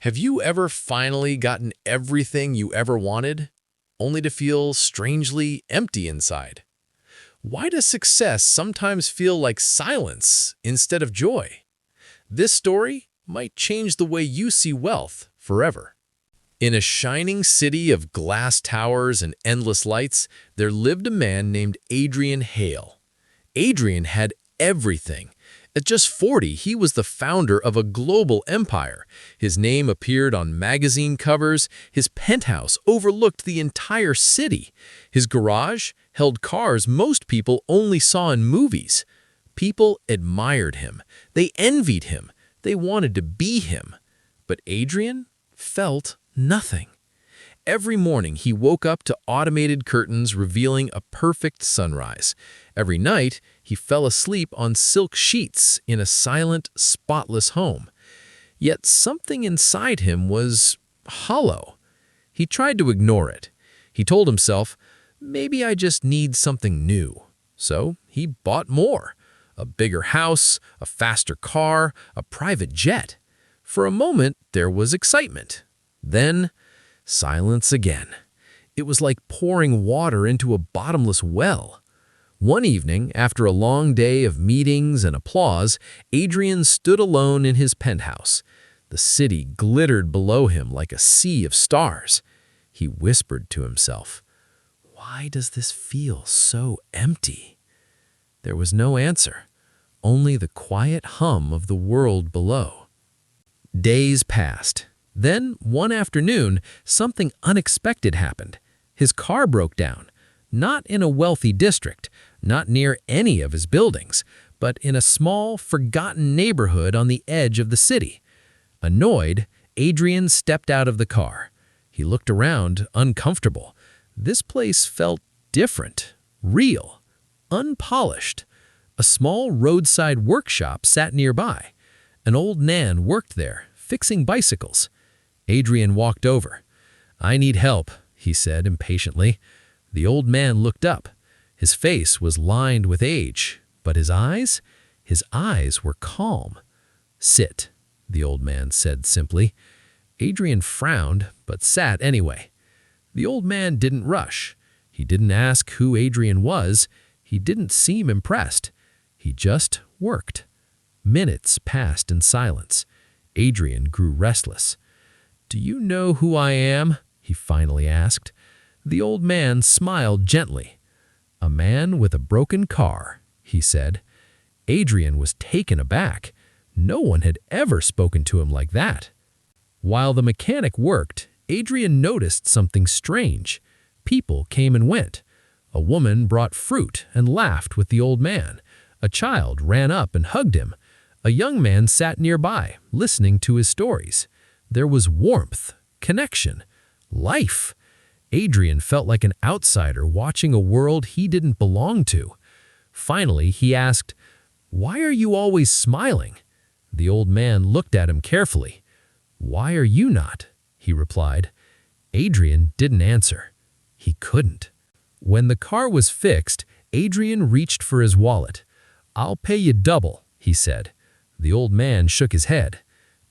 Have you ever finally gotten everything you ever wanted, only to feel strangely empty inside? Why does success sometimes feel like silence instead of joy? This story might change the way you see wealth forever. In a shining city of glass towers and endless lights, there lived a man named Adrian Hale. Adrian had everything. At just 40, he was the founder of a global empire. His name appeared on magazine covers. His penthouse overlooked the entire city. His garage held cars most people only saw in movies. People admired him. They envied him. They wanted to be him. But Adrian felt nothing. Every morning, he woke up to automated curtains revealing a perfect sunrise. Every night, he fell asleep on silk sheets in a silent, spotless home. Yet something inside him was hollow. He tried to ignore it. He told himself, maybe I just need something new. So he bought more. A bigger house, a faster car, a private jet. For a moment, there was excitement. Then, silence again. It was like pouring water into a bottomless well. One evening, after a long day of meetings and applause, Adrian stood alone in his penthouse. The city glittered below him like a sea of stars. He whispered to himself, "Why does this feel so empty?" There was no answer, only the quiet hum of the world below. Days passed. Then, one afternoon, something unexpected happened. His car broke down. Not in a wealthy district, not near any of his buildings, but in a small, forgotten neighborhood on the edge of the city. Annoyed, Adrian stepped out of the car. He looked around, uncomfortable. This place felt different, real, unpolished. A small roadside workshop sat nearby. An old Nan worked there, fixing bicycles. Adrian walked over. "I need help," he said impatiently. The old man looked up. His face was lined with age, but his eyes were calm. "Sit," the old man said simply. Adrian frowned, but sat anyway. The old man didn't rush. He didn't ask who Adrian was. He didn't seem impressed. He just worked. Minutes passed in silence. Adrian grew restless. "Do you know who I am?" he finally asked. The old man smiled gently. "A man with a broken car," he said. Adrian was taken aback. No one had ever spoken to him like that. While the mechanic worked, Adrian noticed something strange. People came and went. A woman brought fruit and laughed with the old man. A child ran up and hugged him. A young man sat nearby, listening to his stories. There was warmth, connection, life. Adrian felt like an outsider watching a world he didn't belong to. Finally, he asked, "Why are you always smiling?" The old man looked at him carefully. "Why are you not?" he replied. Adrian didn't answer. He couldn't. When the car was fixed, Adrian reached for his wallet. "I'll pay you double," he said. The old man shook his head.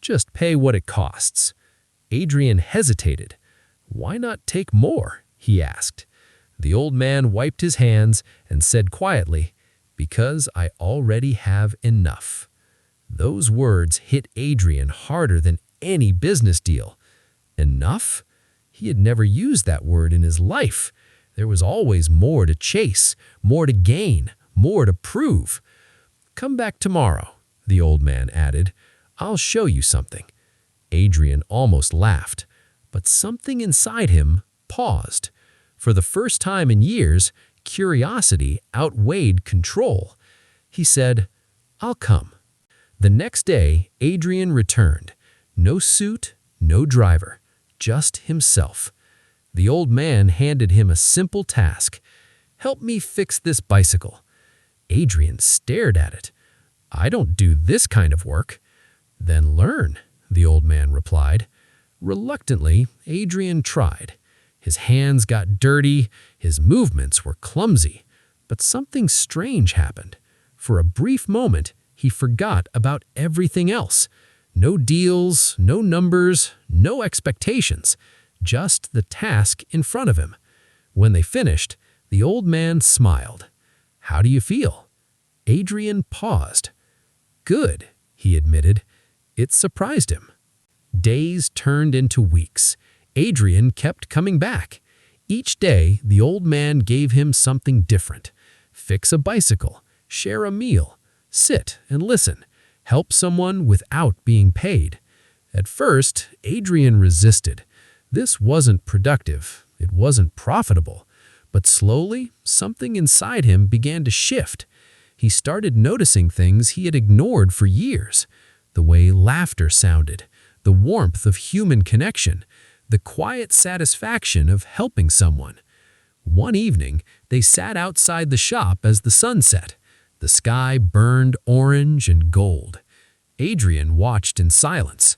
"Just pay what it costs." Adrian hesitated. "Why not take more?" he asked. The old man wiped his hands and said quietly, "Because I already have enough." Those words hit Adrian harder than any business deal. Enough? He had never used that word in his life. There was always more to chase, more to gain, more to prove. "Come back tomorrow," the old man added. "I'll show you something." Adrian almost laughed, but something inside him paused. For the first time in years, curiosity outweighed control. He said, "I'll come." The next day, Adrian returned. No suit, no driver, just himself. The old man handed him a simple task. "Help me fix this bicycle." Adrian stared at it. "I don't do this kind of work." "Then learn," the old man replied. Reluctantly, Adrian tried. His hands got dirty, his movements were clumsy. But something strange happened. For a brief moment, he forgot about everything else. No deals, no numbers, no expectations, just the task in front of him. When they finished, the old man smiled. "How do you feel?" Adrian paused. "Good," he admitted. It surprised him. Days turned into weeks. Adrian kept coming back. Each day, the old man gave him something different. Fix a bicycle, share a meal, sit and listen, help someone without being paid. At first, Adrian resisted. This wasn't productive. It wasn't profitable. But slowly, something inside him began to shift. He started noticing things he had ignored for years. The way laughter sounded, the warmth of human connection, the quiet satisfaction of helping someone. One evening, they sat outside the shop as the sun set. The sky burned orange and gold. Adrian watched in silence.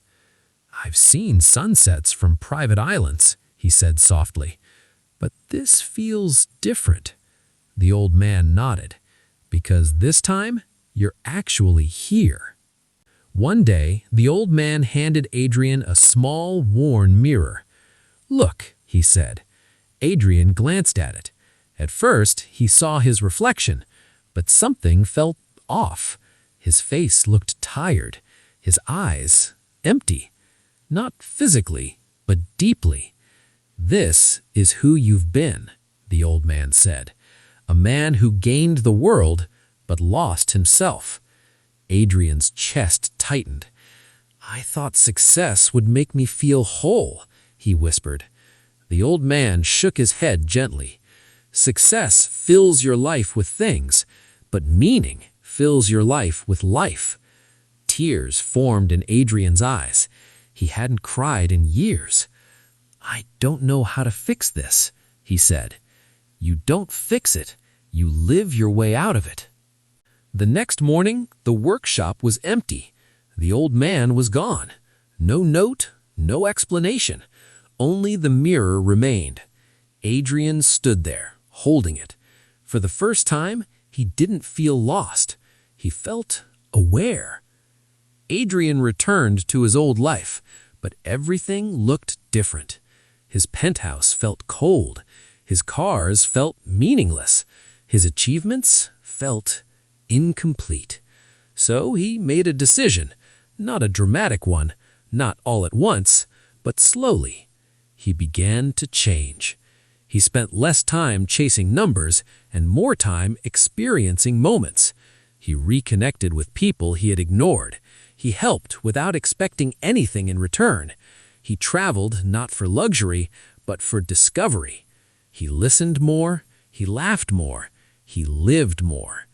"I've seen sunsets from private islands," he said softly. "But this feels different." The old man nodded. "Because this time, you're actually here." One day, the old man handed Adrian a small, worn mirror. "Look," he said. Adrian glanced at it. At first, he saw his reflection, but something felt off. His face looked tired, his eyes empty. Not physically, but deeply. "This is who you've been," the old man said. "A man who gained the world, but lost himself." Adrian's chest tightened. "I thought success would make me feel whole," he whispered. The old man shook his head gently. "Success fills your life with things, but meaning fills your life with life." Tears formed in Adrian's eyes. He hadn't cried in years. "I don't know how to fix this," he said. "You don't fix it. You live your way out of it." The next morning, the workshop was empty. The old man was gone. No note, no explanation. Only the mirror remained. Adrian stood there, holding it. For the first time, he didn't feel lost. He felt aware. Adrian returned to his old life, but everything looked different. His penthouse felt cold. His cars felt meaningless. His achievements felt incomplete. So he made a decision, not a dramatic one, not all at once, but slowly. He began to change. He spent less time chasing numbers and more time experiencing moments. He reconnected with people he had ignored. He helped without expecting anything in return. He traveled not for luxury, but for discovery. He listened more, he laughed more, he lived more.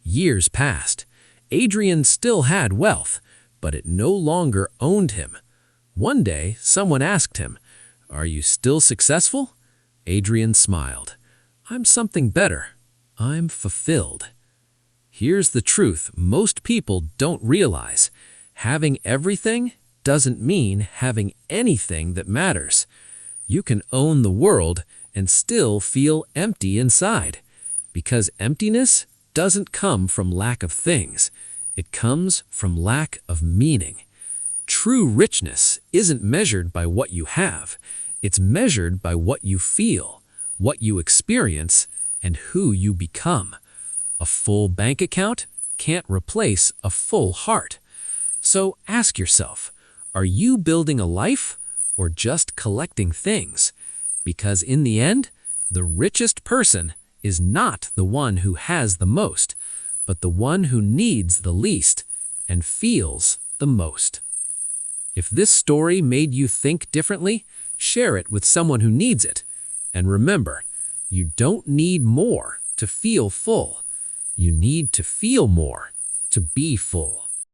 Years passed. Adrian still had wealth, but it no longer owned him. One day, someone asked him, "Are you still successful?" Adrian smiled. "I'm something better. I'm fulfilled." Here's the truth most people don't realize. Having everything doesn't mean having anything that matters. You can own the world and still feel empty inside, because emptiness doesn't come from lack of things. It comes from lack of meaning. True richness isn't measured by what you have. It's measured by what you feel, what you experience, and who you become. A full bank account can't replace a full heart. So ask yourself, are you building a life or just collecting things? Because in the end, the richest person is not the one who has the most, but the one who needs the least and feels the most. If this story made you think differently, share it with someone who needs it. And remember, you don't need more to feel full. You need to feel more to be full.